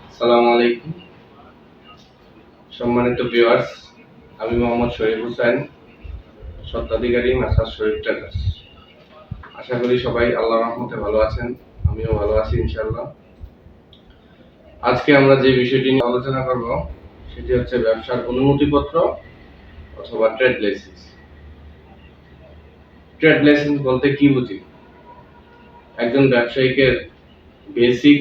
আসসালামু আলাইকুম সম্মানিত ভিউয়ার্স, আমি মোহাম্মদ শরীফ হোসেন, স্বত্বাধিকারী মেসার্স শরীফ ট্রেডার্স। আশা করি সবাই আল্লাহর রহমতে ভালো আছেন, আমিও ভালো আছি ইনশাআল্লাহ। আজকে আমরা যে বিষয়টি নিয়ে আলোচনা করব সেটি হচ্ছে ব্যবসার অনুমতিপত্র অথবা ট্রেড লাইসেন্স। ট্রেড লাইসেন্স বলতে কি বুঝি? একজন ব্যবসায়ীকে বেসিক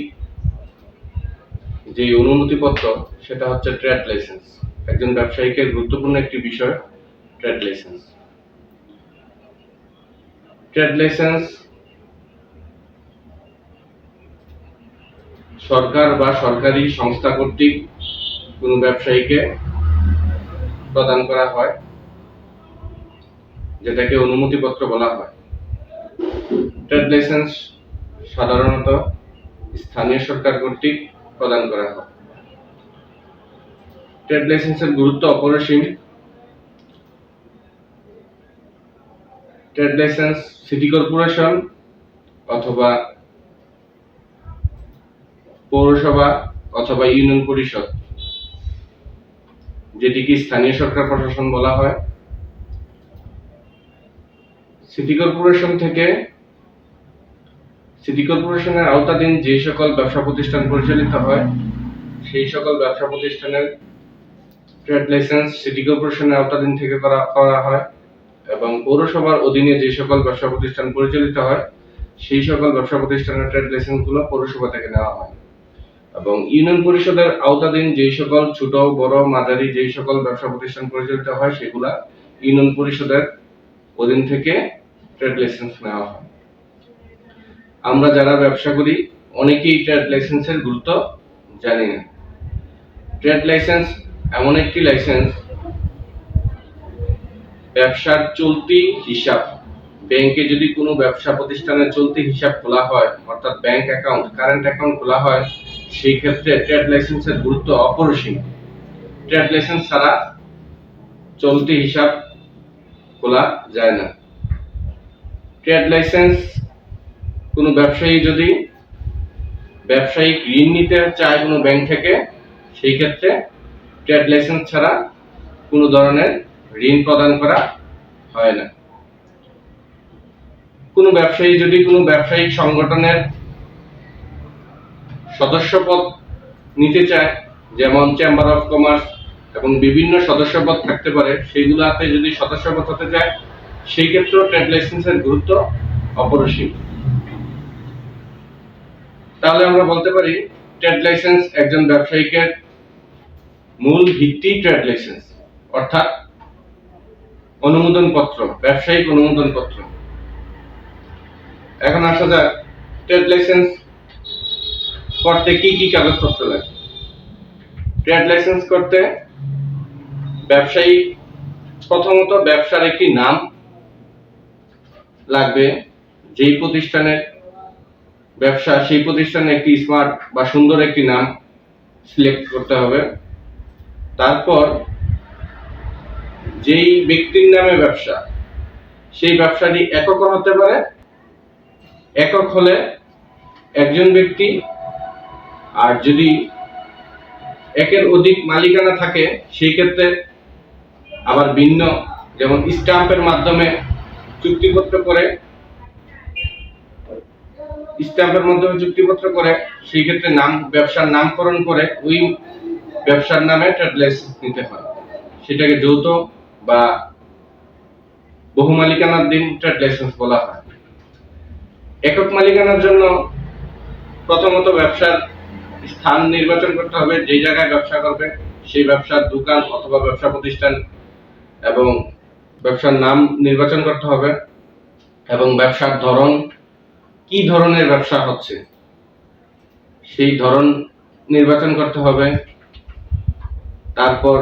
যে অনুমতিপত্র সেটা হচ্ছে ট্রেড লাইসেন্স। একজন ব্যবসায়ীকে গুরুত্বপূর্ণ একটি বিষয় ট্রেড লাইসেন্স। ট্রেড লাইসেন্স সরকার বা সরকারি সংস্থা কর্তৃক কোনো ব্যবসায়ীকে প্রদান করা হয়, যেটাকে অনুমতিপত্র বলা হয়। ট্রেড লাইসেন্স সাধারণত স্থানীয় সরকার কর্তৃক প্রদান করা হয়। ট্রেড লাইসেন্সের গুরুত্ব অপরিসীম। ট্রেড লাইসেন্স সিটি কর্পোরেশন অথবা পৌরসভা অথবা ইউনিয়ন পরিষদ, যেটিকে স্থানীয় সরকার প্রশাসন বলা হয়, সিটি কর্পোরেশনের আওতাধীন যে সকল ব্যবসা প্রতিষ্ঠান পরিচালিত হয় সেই সকল ব্যবসা প্রতিষ্ঠানের ট্রেড লাইসেন্স সিটি কর্পোরেশনের আওতাধীন থেকে করা হয়, এবং পৌরসভার অধীনে যে সকল ব্যবসা প্রতিষ্ঠান পরিচালিত হয় সেই সকল ব্যবসা প্রতিষ্ঠানের ট্রেড লাইসেন্স গুলো পৌরসভা থেকে নেওয়া হয়। এবং ইউনিয়ন পরিষদের আওতাধীন যে সকল ছোট বড় মাঝারি যে সকল ব্যবসা প্রতিষ্ঠান পরিচালিত হয় সেগুলা ইউনিয়ন পরিষদের অধীন থেকে ট্রেড লাইসেন্স নেওয়া হয়। আমরা যারা ব্যবসা করি অনেকেই ট্রেড লাইসেন্সের গুরুত্ব জানি না। ট্রেড লাইসেন্স এমন একটি লাইসেন্স, ব্যবসার চলতি হিসাব, ব্যাংকে যদি কোনো ব্যবসা প্রতিষ্ঠানের চলতি হিসাব খোলা হয়, অর্থাৎ ব্যাংক অ্যাকাউন্ট, কারেন্ট অ্যাকাউন্ট খোলা হয়, সেই ক্ষেত্রে ট্রেড লাইসেন্সের গুরুত্ব অপরিসীম। ট্রেড লাইসেন্স ছাড়া চলতি হিসাব খোলা যায় না। ট্রেড লাইসেন্স কোনো ব্যবসায়ী যদি ব্যবসায়িক ঋণ নিতে চায় কোনো ব্যাংক থেকে, সেই ক্ষেত্রে ট্রেড লাইসেন্স ছাড়া কোনো ধরনের ঋণ প্রদান করা হয় না। কোনো ব্যবসায়ী যদি কোনো ব্যবসায়িক সংগঠনের সদস্যপদ নিতে চায়, যেমন চেম্বার অফ কমার্স এবং বিভিন্ন সদস্যপদ থাকতে পারে, সেইগুলোতে যদি সদস্যপদ হতে চায় সেই ক্ষেত্রেও ট্রেড লাইসেন্সের গুরুত্ব অপরিসীম। তাহলে আমরা বলতে পারি ট্রেড লাইসেন্স একজন ব্যবসায়ীকে মূল ভিত্তি ট্রেড লাইসেন্স, অর্থাৎ অনুমোদন পত্র, ব্যবসায়িক অনুমোদন পত্র। এখন আসা যাক ট্রেড লাইসেন্স করতে কি কি কাগজপত্র লাগে। ট্রেড লাইসেন্স করতে ব্যবসায়ী প্রথমত ব্যবসার একটি নাম লাগবে, যেই প্রতিষ্ঠানের ব্যবসা সেই প্রতিষ্ঠানে একটি স্মার্ট বা সুন্দর একটি নাম সিলেক্ট করতে হবে। তারপর যেই ব্যক্তির নামে ব্যবসা, সেই ব্যবসাটি একক হতে পারে, একক হলে একজন ব্যক্তি, আর যদি একের অধিক মালিকানা থাকে সেই ক্ষেত্রে আবার ভিন্ন, যেমন স্ট্যাম্পের মাধ্যমে চুক্তিপত্র করে সেই ক্ষেত্রে ব্যবসার নামকরণ করে ওই ব্যবসার নামে ট্রেড লাইসেন্স নিতে হয়। সেটাকে যৌথ বা বহু মালিকানাধীন ট্রেড লাইসেন্স বলা হয়। একক মালিকানার জন্য প্রথমত ব্যবসার স্থান নির্বাচন করতে হবে, যে জায়গায় ব্যবসা করবে সেই ব্যবসার দোকান অথবা ব্যবসা প্রতিষ্ঠান এবং ব্যবসার নাম নির্বাচন করতে হবে, এবং ব্যবসার ধরন, কি ধরনের ব্যবসা হচ্ছে সেই ধরন নির্বাচন করতে হবে। তারপর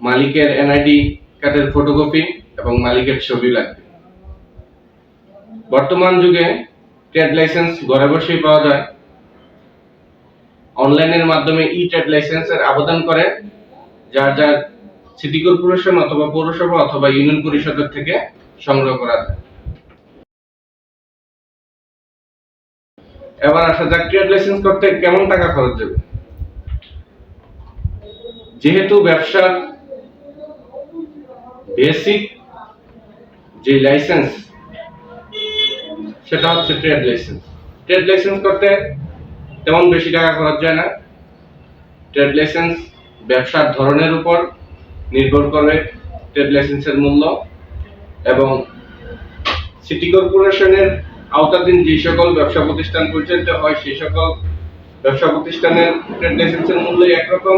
মালিকের এনআইডি কার্ডের ফটোকপি এবং মালিকের ছবি লাগবে। বর্তমান যুগে ট্রেড লাইসেন্স ঘরে বসেই পাওয়া যায়। অনলাইনের মাধ্যমে ই ট্রেড লাইসেন্সের আবেদন করে যার যার সিটি কর্পোরেশন অথবা পৌরসভা অথবা ইউনিয়ন পরিষদের থেকে সংগ্রহ করা যায়। এবার আসা যাক ট্রেড লাইসেন্স করতে কেমন টাকা খরচ যাবে। যেহেতু ব্যবসার বেসিক যে লাইসেন্স সেটা হচ্ছে ট্রেড লাইসেন্স। ট্রেড লাইসেন্স করতে তেমন বেশি টাকা খরচ যায় না। ট্রেড লাইসেন্স ব্যবসার ধরনের উপর নির্ভর করে ট্রেড লাইসেন্সের মূল্য, এবং সিটি কর্পোরেশনের আওতাধীন যে সকল ব্যবসা প্রতিষ্ঠান পরিচালিত হয় সেই সকল ব্যবসা প্রতিষ্ঠানের ট্রেড লাইসেন্সের মূল্য একরকম,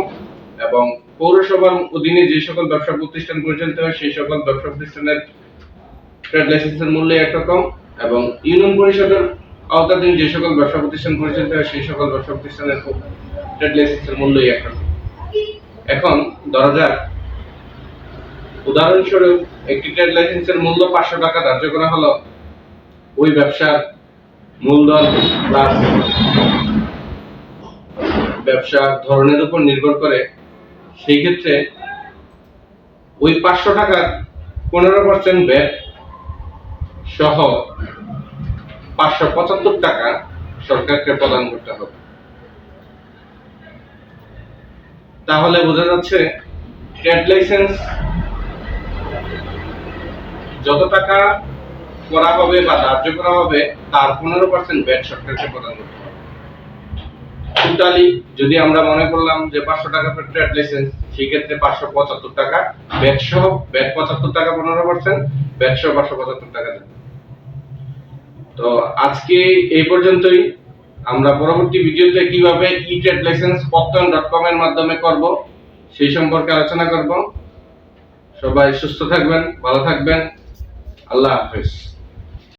এবং পৌরসভার অধীনে যে সকল ব্যবসা প্রতিষ্ঠান পরিচালিত হয় সেই সকল ব্যবসা প্রতিষ্ঠানের ট্রেড লাইসেন্সের মূল্য একরকম, এবং ইউনিয়ন পরিষদের আওতাধীন যে সকল ব্যবসা প্রতিষ্ঠান পরিচালিত হয় সেই সকল ব্যবসা প্রতিষ্ঠানের ট্রেড লাইসেন্সের মূল্য একরকম। এখন ধরা যাক উদাহরণস্বরূপ একটি ট্রেড লাইসেন্সের মূল্য 500 টাকা ধার্য করা হলো। ওই ব্যবসার মূলধন প্লাস ব্যবসার ধরনের উপর নির্ভর করে, সেই ক্ষেত্রে ওই 500 টাকার 15% ভ্যাট সহ 575 টাকা সরকারকে প্রদান করতে হবে। তাহলে বোঝা যাচ্ছে ট্রেড লাইসেন্স যত টাকা করা হবে বা ধার্য করা হবে তার 15% ভ্যাট সরকারকে প্রদান করতে হবে। টোটালি যদি আমরা মনে করলাম যে 500 টাকা per ট্রেড লাইসেন্স, সেই ক্ষেত্রে 575 টাকা ভ্যাট সহ, ভ্যাট 75 টাকা 15%, ভ্যাট সহ 575 টাকা দেবে। তো আজকে এই পর্যন্তই। আমরা পরবর্তী ভিডিওতে কিভাবে ট্রেড লাইসেন্স পত্তন.com এর মাধ্যমে করব সেই সম্পর্কে আলোচনা করব। সবাই সুস্থ থাকবেন, ভালো থাকবেন। আল্লাহ হাফেজ।